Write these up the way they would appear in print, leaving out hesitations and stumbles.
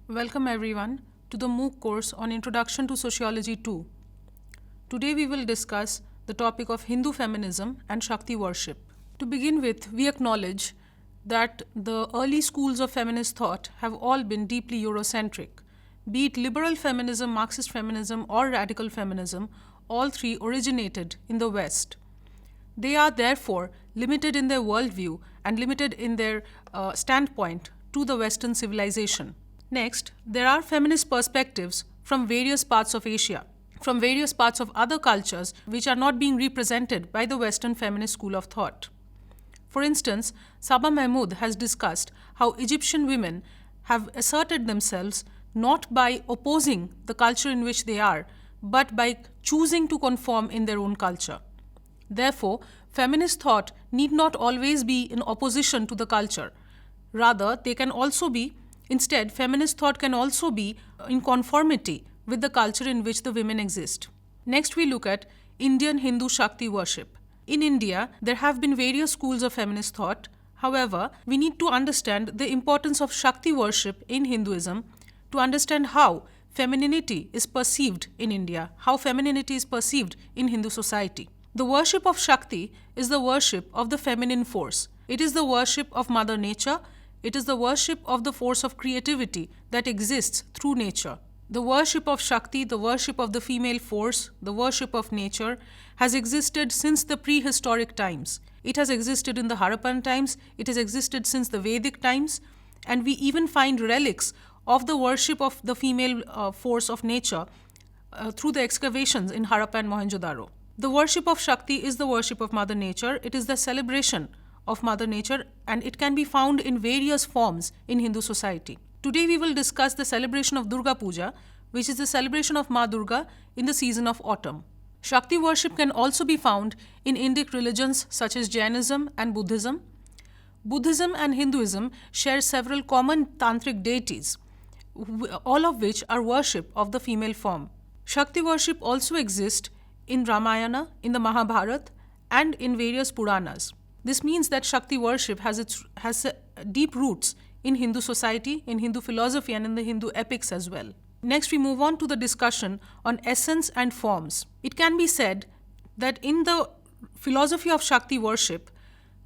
Welcome everyone to the MOOC course on Introduction to Sociology 2. Today we will discuss the topic of Hindu feminism and Shakti worship. To begin with, we acknowledge that the early schools of feminist thought have all been deeply Eurocentric. Be it liberal feminism, Marxist feminism, or radical feminism, all three originated in the West. They are therefore limited in their worldview and limited in their standpoint to the Western civilization. Next, there are feminist perspectives from various parts of Asia, from various parts of other cultures which are not being represented by the Western feminist school of thought. For instance, Saba Mahmood has discussed how Egyptian women have asserted themselves not by opposing the culture in which they are, but by choosing to conform in their own culture. Therefore, feminist thought need not always be in opposition to the culture. Rather, instead, feminist thought can also be in conformity with the culture in which the women exist. Next, we look at Indian Hindu Shakti worship. In India, there have been various schools of feminist thought. However, we need to understand the importance of Shakti worship in Hinduism to understand how femininity is perceived in India, how femininity is perceived in Hindu society. The worship of Shakti is the worship of the feminine force. It is the worship of Mother Nature. It is the worship of the force of creativity that exists through nature. The worship of Shakti, the worship of the female force, the worship of nature has existed since the prehistoric times. It has existed in the Harappan times, it has existed since the Vedic times, and we even find relics of the worship of the female force of nature through the excavations in Harappa and Mohenjo-daro. The worship of Shakti is the worship of Mother Nature. It is the celebration of Mother Nature, and it can be found in various forms in Hindu society. Today we will discuss the celebration of Durga Puja, which is the celebration of Ma Durga in the season of autumn. Shakti worship can also be found in Indic religions such as Jainism and Buddhism. Buddhism and Hinduism share several common tantric deities, all of which are worship of the female form. Shakti worship also exists in Ramayana, in the Mahabharata, and in various Puranas. This means that Shakti worship has deep roots in Hindu society, in Hindu philosophy, and in the Hindu epics as well. Next, we move on to the discussion on essence and forms. It can be said that in the philosophy of Shakti worship,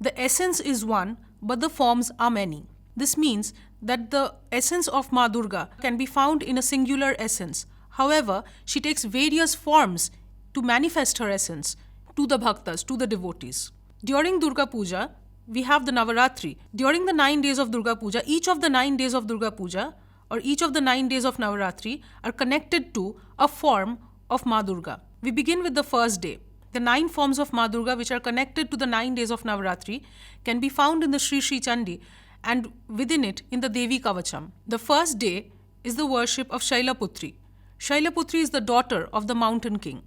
the essence is one, but the forms are many. This means that the essence of Ma Durga can be found in a singular essence. However, she takes various forms to manifest her essence to the bhaktas, to the devotees. During Durga Puja, we have the Navaratri. During the 9 days of Durga Puja, each of the 9 days of Durga Puja or each of the 9 days of Navaratri are connected to a form of Ma Durga. We begin with the first day. The 9 forms of Ma Durga which are connected to the 9 days of Navaratri can be found in the Sri Sri Chandi and within it in the Devi Kavacham. The first day is the worship of Shailaputri. Shailaputri is the daughter of the mountain king.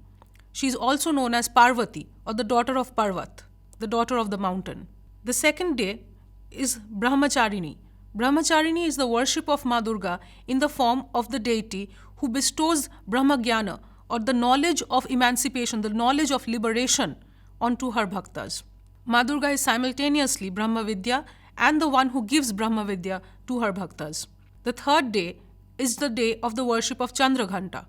She is also known as Parvati or the daughter of Parvat, the daughter of the mountain. The second day is Brahmacharini. Brahmacharini is the worship of Ma Durga in the form of the deity who bestows Brahmagyana or the knowledge of emancipation, the knowledge of liberation onto her bhaktas. Ma Durga is simultaneously Brahma Vidya and the one who gives Brahma Vidya to her bhaktas. The third day is the day of the worship of Chandraghanta.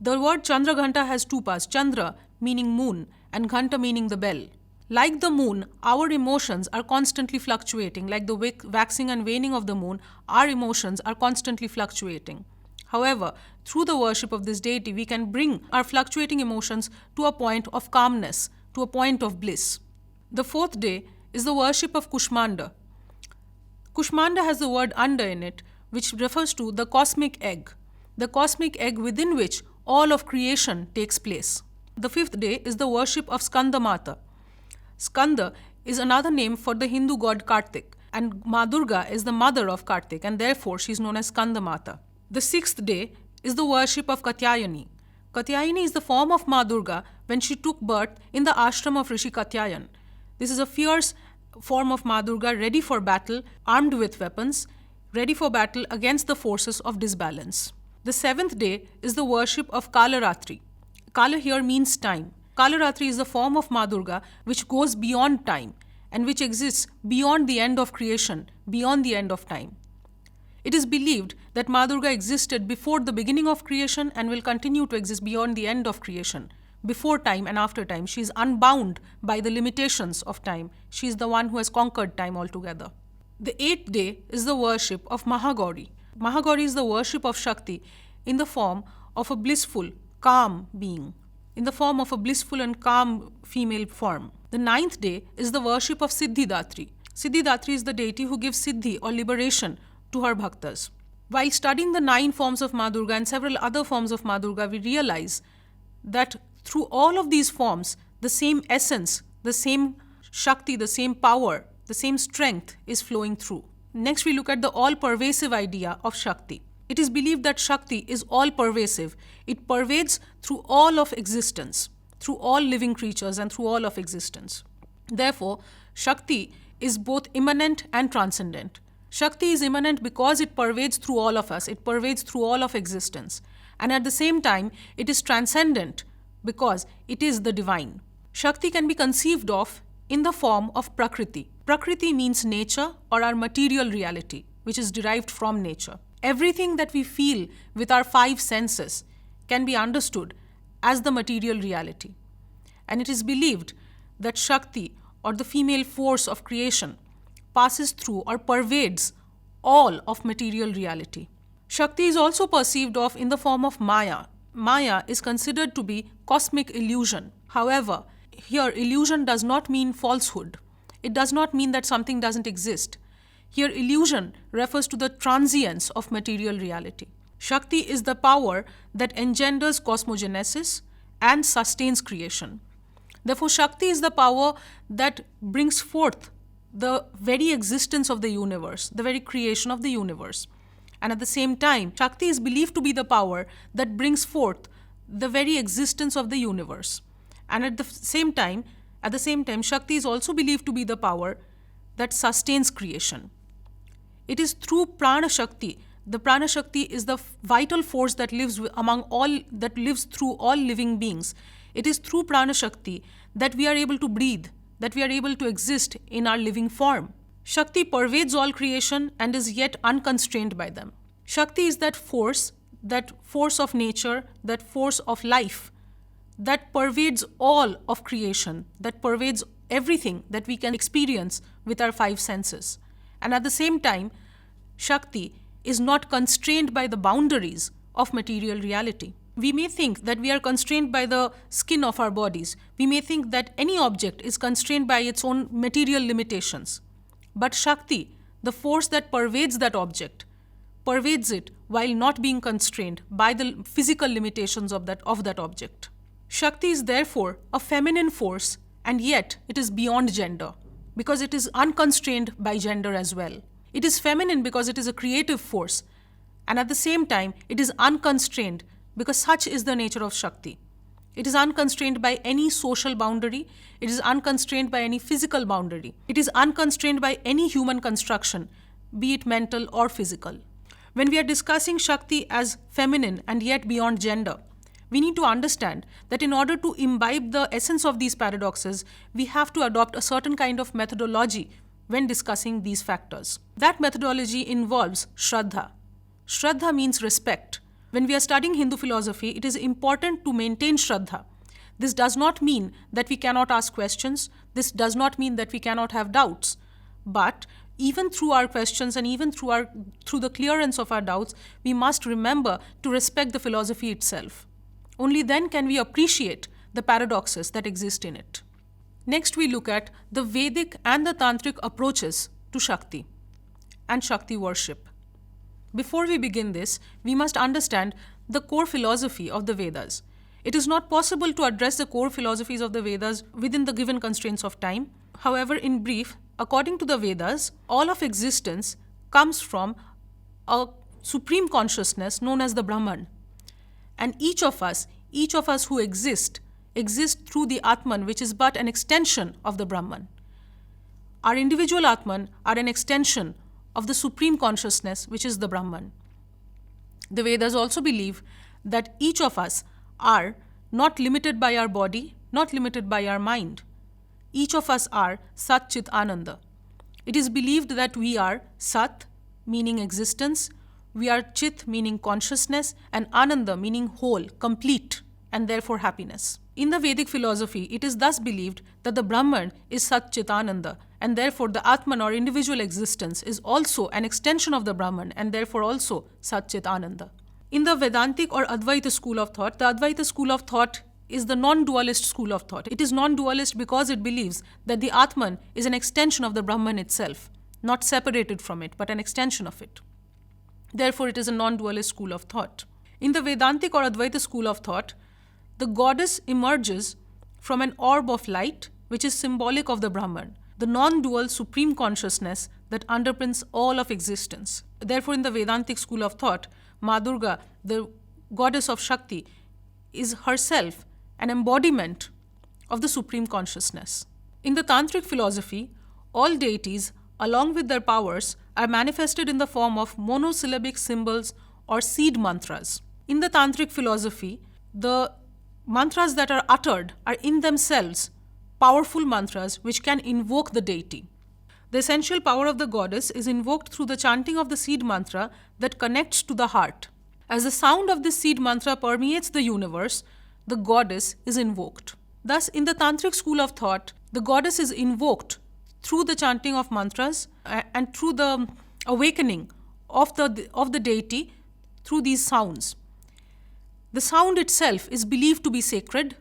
The word Chandraghanta has 2 parts, Chandra meaning moon and Ghanta meaning the bell. Like the moon, our emotions are constantly fluctuating. Like the waxing and waning of the moon, our emotions are constantly fluctuating. However, through the worship of this deity, we can bring our fluctuating emotions to a point of calmness, to a point of bliss. The fourth day is the worship of Kushmanda. Kushmanda has the word anda in it, which refers to the cosmic egg within which all of creation takes place. The fifth day is the worship of Skanda Mata. Skanda is another name for the Hindu god Kartik, and Ma Durga is the mother of Kartik, and therefore she is known as Skanda Mata. The sixth day is the worship of Katyayani. Katyayani is the form of Ma Durga when she took birth in the ashram of Rishi Katyayan. This is a fierce form of Ma Durga ready for battle, armed with weapons, ready for battle against the forces of disbalance. The seventh day is the worship of Kalaratri. Kala here means time. Kalaratri is the form of Ma Durga which goes beyond time and which exists beyond the end of creation, beyond the end of time. It is believed that Ma Durga existed before the beginning of creation and will continue to exist beyond the end of creation. Before time and after time, she is unbound by the limitations of time. She is the one who has conquered time altogether. The eighth day is the worship of Mahagauri. Mahagauri is the worship of Shakti in the form of a blissful, calm being, in the form of a blissful and calm female form. The ninth day is the worship of Siddhidatri. Siddhidatri is the deity who gives siddhi or liberation to her bhaktas. While studying the 9 forms of Ma Durga and several other forms of Ma Durga, we realize that through all of these forms, the same essence, the same Shakti, the same power, the same strength is flowing through. Next, we look at the all-pervasive idea of Shakti. It is believed that Shakti is all-pervasive. It pervades through all of existence, through all living creatures and through all of existence. Therefore, Shakti is both immanent and transcendent. Shakti is immanent because it pervades through all of us, it pervades through all of existence. And at the same time, it is transcendent because it is the divine. Shakti can be conceived of in the form of Prakriti. Prakriti means nature or our material reality, which is derived from nature. Everything that we feel with our 5 senses can be understood as the material reality. And it is believed that Shakti, or the female force of creation, passes through or pervades all of material reality. Shakti is also perceived of in the form of Maya. Maya is considered to be cosmic illusion. However, here illusion does not mean falsehood. It does not mean that something doesn't exist. Here illusion refers to the transience of material reality. Shakti is the power that engenders cosmogenesis and sustains creation. Therefore, Shakti is the power that brings forth the very existence of the universe, the very creation of the universe. And at the same time, Shakti is believed to be the power that brings forth the very existence of the universe. And at the same time, Shakti is also believed to be the power that sustains creation. It is through Prana Shakti. The Prana Shakti is the vital force that lives through all living beings. It is through Prana Shakti that we are able to breathe, that we are able to exist in our living form. Shakti pervades all creation and is yet unconstrained by them. Shakti is that force of nature, that force of life, that pervades all of creation, that pervades everything that we can experience with our 5 senses. And at the same time, Shakti is not constrained by the boundaries of material reality. We may think that we are constrained by the skin of our bodies. We may think that any object is constrained by its own material limitations. But Shakti, the force that pervades that object, pervades it while not being constrained by the physical limitations of that object. Shakti is therefore a feminine force, and yet it is beyond gender, because it is unconstrained by gender as well. It is feminine because it is a creative force, and at the same time, it is unconstrained because such is the nature of Shakti. It is unconstrained by any social boundary. It is unconstrained by any physical boundary. It is unconstrained by any human construction, be it mental or physical. When we are discussing Shakti as feminine and yet beyond gender, we need to understand that in order to imbibe the essence of these paradoxes, we have to adopt a certain kind of methodology when discussing these factors. That methodology involves Shraddha. Shraddha means respect. When we are studying Hindu philosophy, it is important to maintain Shraddha. This does not mean that we cannot ask questions. This does not mean that we cannot have doubts. But even through our questions and even through the clearance of our doubts, we must remember to respect the philosophy itself. Only then can we appreciate the paradoxes that exist in it. Next, we look at the Vedic and the Tantric approaches to Shakti and Shakti worship. Before we begin this, we must understand the core philosophy of the Vedas. It is not possible to address the core philosophies of the Vedas within the given constraints of time. However, in brief, according to the Vedas, all of existence comes from a supreme consciousness known as the Brahman. And each of us who exist through the Atman, which is but an extension of the Brahman. Our individual Atman are an extension of the supreme consciousness, which is the Brahman. The Vedas also believe that each of us are not limited by our body, not limited by our mind. Each of us are Sat Chit Ananda. It is believed that we are Sat, meaning existence, we are Chit meaning consciousness, and Ananda meaning whole, complete, and therefore happiness. In the Vedic philosophy, it is thus believed that the Brahman is Sat Chit Ananda, and therefore the Atman or individual existence is also an extension of the Brahman, and therefore also Sat Chit Ananda. In the Vedantic or Advaita school of thought, the Advaita school of thought is the non-dualist school of thought. It is non-dualist because it believes that the Atman is an extension of the Brahman itself, not separated from it, but an extension of it. Therefore, it is a non-dualist school of thought. In the Vedantic or Advaita school of thought, the goddess emerges from an orb of light, which is symbolic of the Brahman, the non-dual supreme consciousness that underpins all of existence. Therefore, in the Vedantic school of thought, Ma Durga, the goddess of Shakti, is herself an embodiment of the supreme consciousness. In the Tantric philosophy, all deities, along with their powers, are manifested in the form of monosyllabic symbols or seed mantras. In the Tantric philosophy, the mantras that are uttered are in themselves powerful mantras which can invoke the deity. The essential power of the goddess is invoked through the chanting of the seed mantra that connects to the heart. As the sound of this seed mantra permeates the universe, the goddess is invoked. Thus, in the Tantric school of thought, the goddess is invoked through the chanting of mantras and through the awakening of the deity through these sounds. The sound itself is believed to be sacred,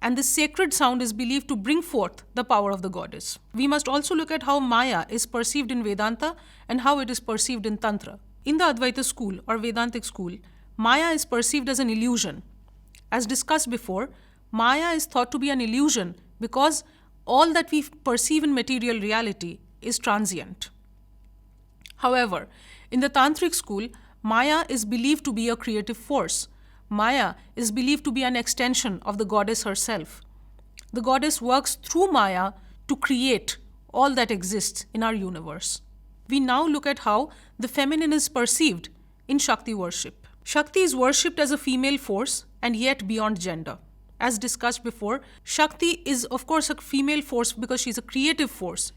and this sacred sound is believed to bring forth the power of the goddess. We must also look at how Maya is perceived in Vedanta and how it is perceived in Tantra. In the Advaita school or Vedantic school, Maya is perceived as an illusion. As discussed before, Maya is thought to be an illusion because all that we perceive in material reality is transient. However, in the Tantric school, Maya is believed to be a creative force. Maya is believed to be an extension of the goddess herself. The goddess works through Maya to create all that exists in our universe. We now look at how the feminine is perceived in Shakti worship. Shakti is worshipped as a female force and yet beyond gender. As discussed before, Shakti is of course a female force because she is a creative force.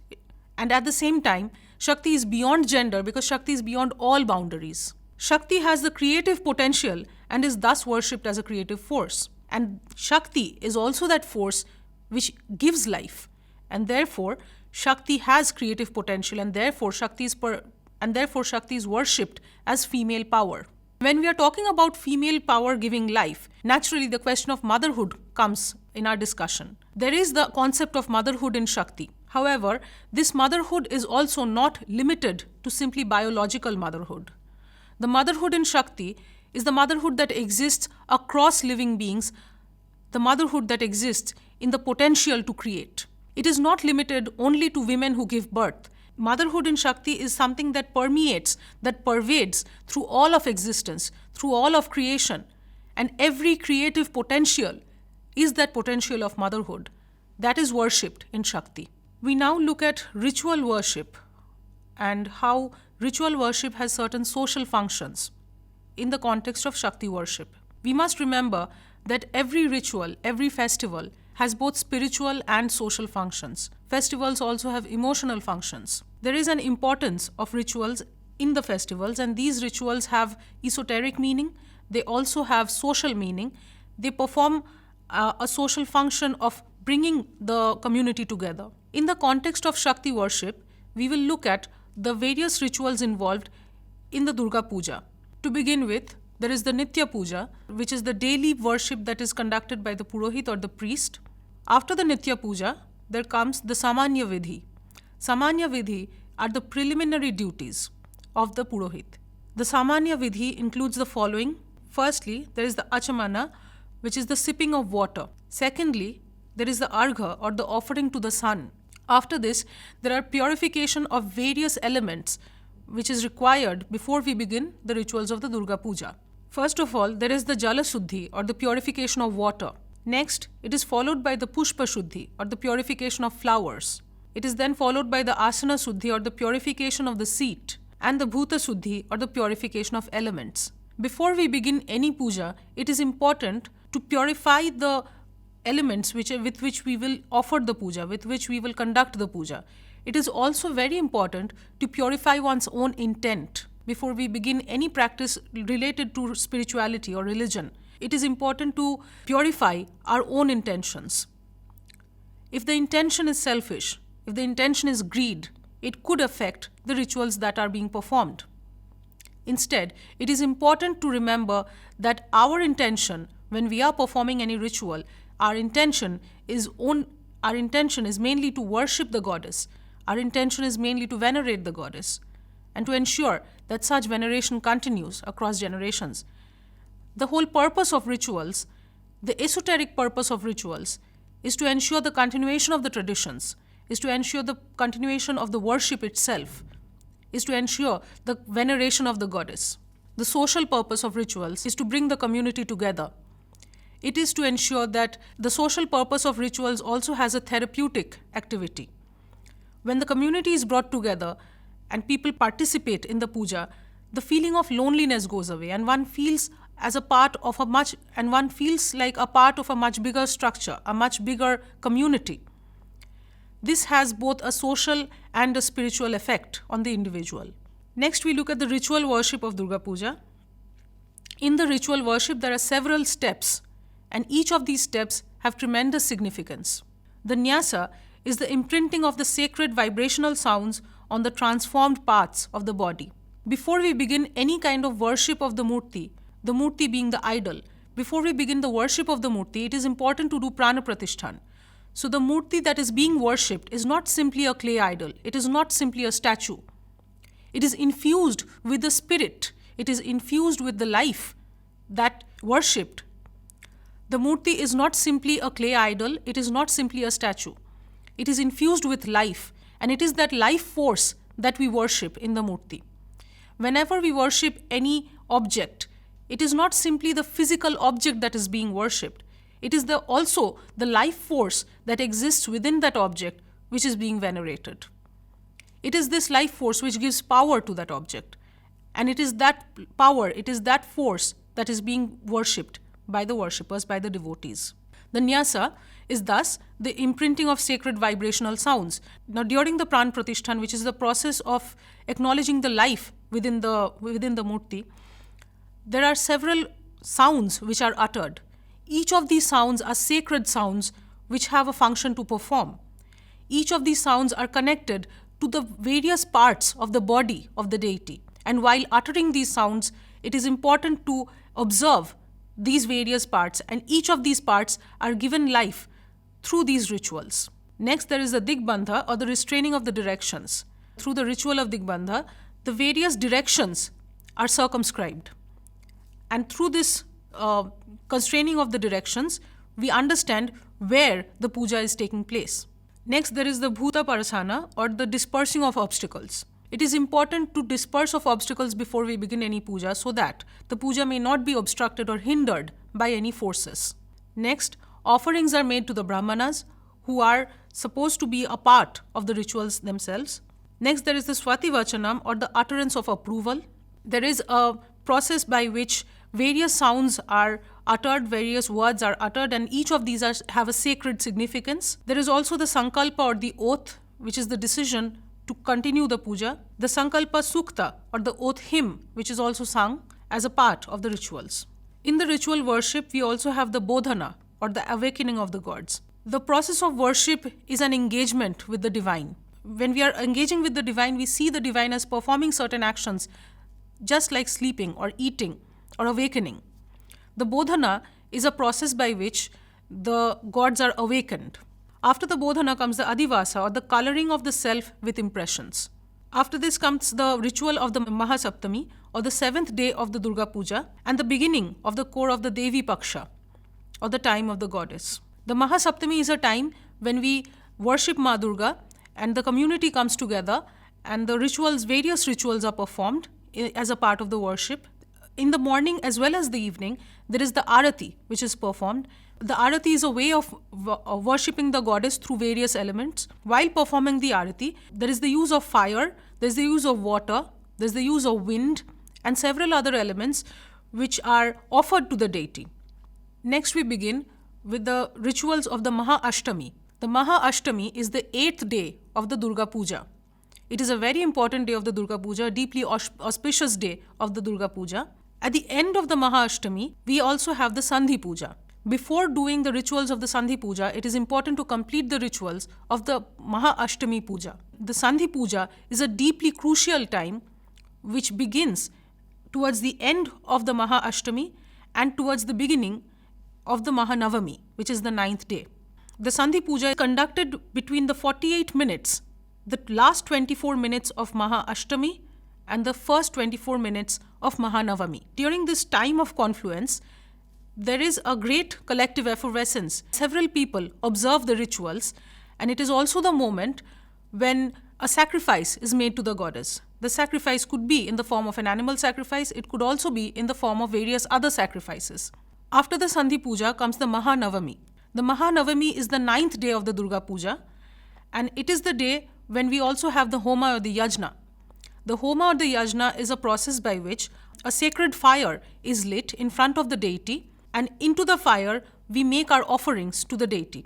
And at the same time, Shakti is beyond gender because Shakti is beyond all boundaries. Shakti has the creative potential and is thus worshipped as a creative force. And Shakti is also that force which gives life. And therefore, Shakti has creative potential, and therefore Shakti is worshipped as female power. When we are talking about female power giving life, naturally the question of motherhood comes in our discussion. There is the concept of motherhood in Shakti. However, this motherhood is also not limited to simply biological motherhood. The motherhood in Shakti is the motherhood that exists across living beings, the motherhood that exists in the potential to create. It is not limited only to women who give birth. Motherhood in Shakti is something that permeates, that pervades through all of existence, through all of creation. And every creative potential is that potential of motherhood that is worshipped in Shakti. We now look at ritual worship and how ritual worship has certain social functions in the context of Shakti worship. We must remember that every ritual, every festival has both spiritual and social functions. Festivals also have emotional functions. There is an importance of rituals in the festivals, and these rituals have esoteric meaning. They also have social meaning. They perform a social function of bringing the community together. In the context of Shakti worship, we will look at the various rituals involved in the Durga Puja. To begin with, there is the Nitya Puja, which is the daily worship that is conducted by the Purohit or the priest. After the Nitya Puja, there comes the Samanya Vidhi. Samanya Vidhi are the preliminary duties of the Purohit. The Samanya Vidhi includes the following. Firstly, there is the Achamana, which is the sipping of water. Secondly, there is the Argha or the offering to the sun. After this, there are purification of various elements which is required before we begin the rituals of the Durga Puja. First of all, there is the Jala Shuddhi or the purification of water. Next, it is followed by the Pushpa Shuddhi or the purification of flowers. It is then followed by the Asana Shuddhi or the purification of the seat, and the Bhuta Shuddhi or the purification of elements. Before we begin any puja, it is important to purify the elements with which we will offer the puja, with which we will conduct the puja. it is also very important to purify one's own intent before we begin any practice related to spirituality or religion. It is important to purify our own intentions. If the intention is selfish, if the intention is greed, it could affect the rituals that are being performed. Instead, it is important to remember that our intention when we are performing any ritual, our intention is mainly to worship the goddess. Our intention is mainly to venerate the goddess and to ensure that such veneration continues across generations. The whole purpose of rituals, the esoteric purpose of rituals, is to ensure the continuation of the traditions, is to ensure the continuation of the worship itself, is to ensure the veneration of the goddess. The social purpose of rituals is to bring the community together. It is to ensure that the social purpose of rituals also has a therapeutic activity. When the community is brought together and people participate in the puja, the feeling of loneliness goes away and one feels like a part of a much bigger structure, a much bigger community. This has both a social and a spiritual effect on the individual. Next, we look at the ritual worship of Durga Puja. In the ritual worship, there are several steps, and each of these steps have tremendous significance. The nyasa is the imprinting of the sacred vibrational sounds on the transformed parts of the body. Before we begin any kind of worship of the murti being the idol, before we begin the worship of the murti, it is important to do prana pratishthan. So the murti that is being worshipped is not simply a clay idol. It is not simply a statue. It is infused with the spirit. It is infused with the life that worshipped. The murti is not simply a clay idol. It is not simply a statue. It is infused with life, and it is that life force that we worship in the murti. Whenever we worship any object, it is not simply the physical object that is being worshipped. It is also the life force that exists within that object which is being venerated. It is this life force which gives power to that object. And it is that power, it is that force that is being worshipped by the worshippers, by the devotees. The nyasa is thus the imprinting of sacred vibrational sounds. Now, during the pran pratishthan, which is the process of acknowledging the life within the murti, there are several sounds which are uttered. Each of these sounds are sacred sounds which have a function to perform. Each of these sounds are connected to the various parts of the body of the deity. And while uttering these sounds, it is important to observe these various parts, and each of these parts are given life through these rituals. Next, there is the Digbandha, or the restraining of the directions. Through the ritual of Digbandha, the various directions are circumscribed. And through this constraining of the directions, we understand where the puja is taking place. Next, there is the Bhuta Parasana, or the dispersing of obstacles. It is important to disperse of obstacles before we begin any puja so that the puja may not be obstructed or hindered by any forces. Next, offerings are made to the Brahmanas, who are supposed to be a part of the rituals themselves. Next, there is the Swati Vachanam, or the utterance of approval. There is a process by which various sounds are uttered, various words are uttered, and each of these have a sacred significance. There is also the Sankalpa, or the oath, which is the decision to continue the puja. The Sankalpa Sukta, or the oath hymn, which is also sung as a part of the rituals. In the ritual worship, we also have the Bodhana, or the awakening of the gods. The process of worship is an engagement with the divine. When we are engaging with the divine, we see the divine as performing certain actions, just like sleeping or eating or awakening. The Bodhana is a process by which the gods are awakened. After the Bodhana comes the Adivasa, or the coloring of the self with impressions. After this comes the ritual of the Mahasaptami, or the 7th day of the Durga Puja, and the beginning of the core of the Devi Paksha, or the time of the goddess. The Mahasaptami is a time when we worship Ma Durga and the community comes together and the various rituals are performed as a part of the worship. In the morning as well as the evening, there is the Arati which is performed. The Arati is a way of worshipping the goddess through various elements. While performing the Arati, there is the use of fire, there is the use of water, there is the use of wind, and several other elements which are offered to the deity. Next, we begin with the rituals of the Maha Ashtami. The Maha Ashtami is the 8th day of the Durga Puja. It is a very important day of the Durga Puja, a deeply auspicious day of the Durga Puja. At the end of the Maha Ashtami, we also have the Sandhi Puja. Before doing the rituals of the Sandhi Puja, it is important to complete the rituals of the Maha Ashtami Puja. The Sandhi Puja is a deeply crucial time which begins towards the end of the Maha Ashtami and towards the beginning of the Mahanavami, which is the 9th day. The Sandhi Puja is conducted between the 48 minutes, the last 24 minutes of Maha Ashtami and the first 24 minutes of Mahanavami. During this time of confluence, there is a great collective effervescence. Several people observe the rituals, and it is also the moment when a sacrifice is made to the goddess. The sacrifice could be in the form of an animal sacrifice, it could also be in the form of various other sacrifices. After the Sandhi Puja comes the Mahanavami. The Mahanavami is the 9th day of the Durga Puja, and it is the day when we also have the Homa or the Yajna. The Homa or the Yajna is a process by which a sacred fire is lit in front of the deity, and into the fire we make our offerings to the deity.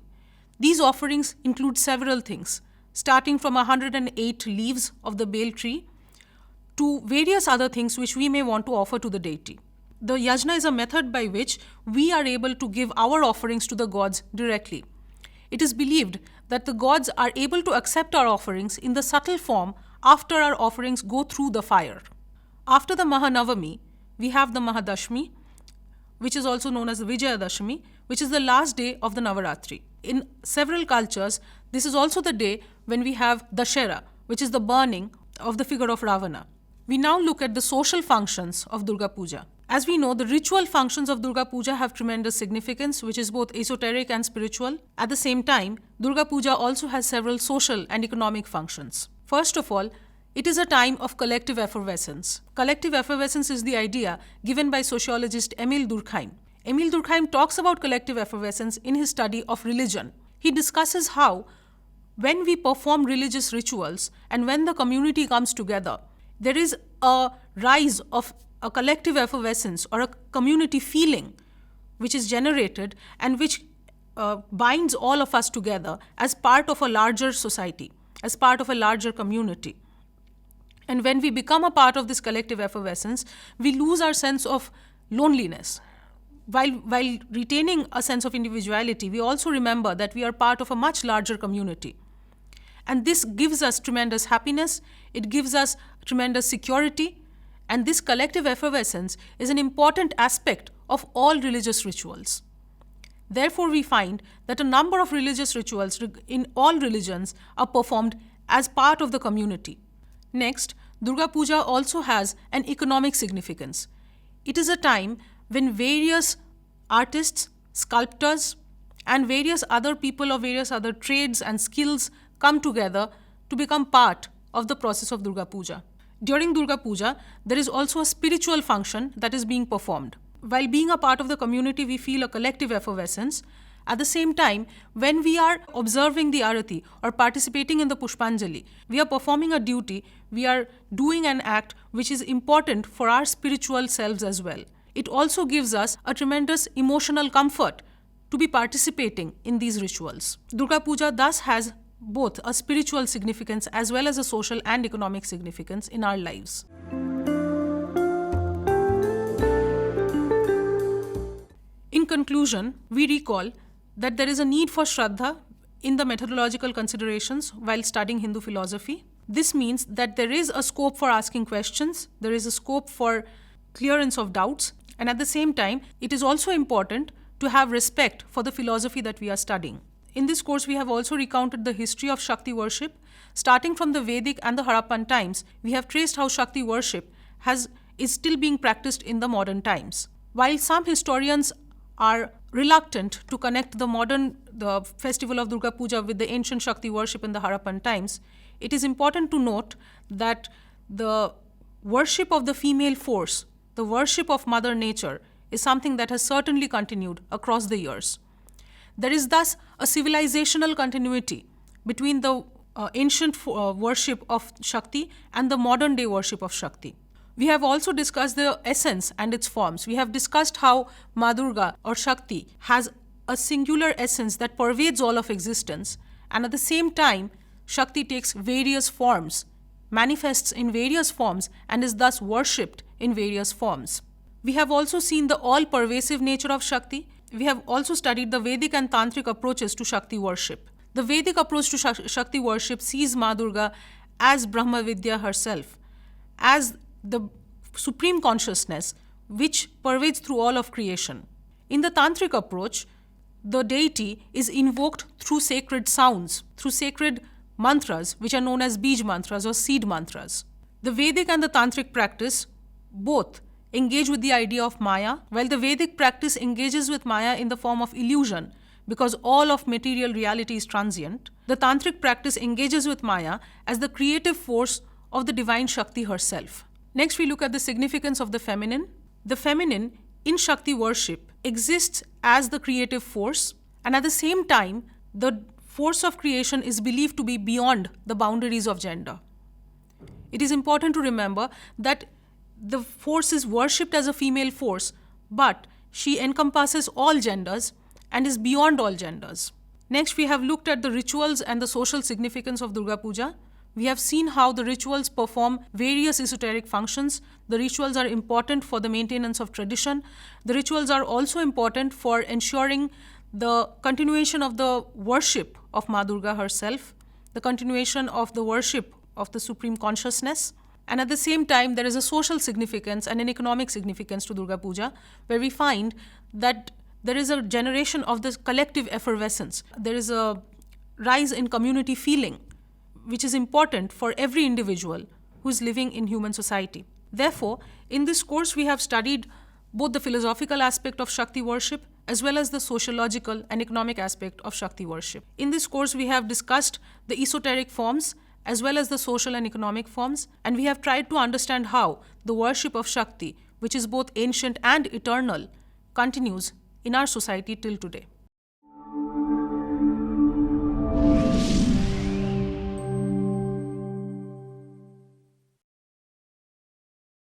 These offerings include several things, starting from 108 leaves of the Bel tree to various other things which we may want to offer to the deity. The Yajna is a method by which we are able to give our offerings to the gods directly. It is believed that the gods are able to accept our offerings in the subtle form after our offerings go through the fire. After the Mahanavami, we have the Mahadashmi, which is also known as the Vijayadashmi, which is the last day of the Navaratri. In several cultures, this is also the day when we have Dashera, which is the burning of the figure of Ravana. We now look at the social functions of Durga Puja. As we know, the ritual functions of Durga Puja have tremendous significance, which is both esoteric and spiritual. At the same time, Durga Puja also has several social and economic functions. First of all, it is a time of collective effervescence. Collective effervescence is the idea given by sociologist Emil Durkheim. Emil Durkheim talks about collective effervescence in his study of religion. He discusses how, when we perform religious rituals and when the community comes together, there is a rise of a collective effervescence or a community feeling which is generated and which binds all of us together as part of a larger society, as part of a larger community. And when we become a part of this collective effervescence, we lose our sense of loneliness. While retaining a sense of individuality, we also remember that we are part of a much larger community. And this gives us tremendous happiness, it gives us tremendous security, and this collective effervescence is an important aspect of all religious rituals. Therefore, we find that a number of religious rituals in all religions are performed as part of the community. Next, Durga Puja also has an economic significance. It is a time when various artists, sculptors, and various other people of various other trades and skills come together to become part of the process of Durga Puja. During Durga Puja, there is also a spiritual function that is being performed. While being a part of the community, we feel a collective effervescence. At the same time, when we are observing the Arati or participating in the Pushpanjali, we are performing a duty, we are doing an act which is important for our spiritual selves as well. It also gives us a tremendous emotional comfort to be participating in these rituals. Durga Puja thus has both a spiritual significance as well as a social and economic significance in our lives. In conclusion, we recall that there is a need for Shraddha in the methodological considerations while studying Hindu philosophy. This means that there is a scope for asking questions, there is a scope for clearance of doubts, and at the same time, it is also important to have respect for the philosophy that we are studying. In this course, we have also recounted the history of Shakti worship. Starting from the Vedic and the Harappan times, we have traced how Shakti worship is still being practiced in the modern times. While some historians are reluctant to connect the festival of Durga Puja with the ancient Shakti worship in the Harappan times, it is important to note that the worship of the female force, the worship of Mother Nature, is something that has certainly continued across the years. There is thus a civilizational continuity between the ancient worship of Shakti and the modern day worship of Shakti. We have also discussed the essence and its forms. We have discussed how Ma Durga or Shakti has a singular essence that pervades all of existence, and at the same time, Shakti takes various forms, manifests in various forms, and is thus worshipped in various forms. We have also seen the all-pervasive nature of Shakti. We have also studied the Vedic and Tantric approaches to Shakti worship. The Vedic approach to Shakti worship sees Ma Durga as Brahma Vidya herself, as the supreme consciousness which pervades through all of creation. In the Tantric approach, the deity is invoked through sacred sounds, through sacred mantras, which are known as Bij mantras or seed mantras. The Vedic and the Tantric practice both engage with the idea of Maya, while the Vedic practice engages with Maya in the form of illusion, because all of material reality is transient. The Tantric practice engages with Maya as the creative force of the divine Shakti herself. Next, we look at the significance of the feminine. The feminine in Shakti worship exists as the creative force, and at the same time, the force of creation is believed to be beyond the boundaries of gender. It is important to remember that the force is worshipped as a female force, but she encompasses all genders and is beyond all genders. Next, we have looked at the rituals and the social significance of Durga Puja. We have seen how the rituals perform various esoteric functions. The rituals are important for the maintenance of tradition. The rituals are also important for ensuring the continuation of the worship of Ma Durga herself, the continuation of the worship of the Supreme Consciousness. And at the same time, there is a social significance and an economic significance to Durga Puja, where we find that there is a generation of this collective effervescence. There is a rise in community feeling, which is important for every individual who is living in human society. Therefore, in this course, we have studied both the philosophical aspect of Shakti worship as well as the sociological and economic aspect of Shakti worship. In this course, we have discussed the esoteric forms as well as the social and economic forms, and we have tried to understand how the worship of Shakti, which is both ancient and eternal, continues in our society till today.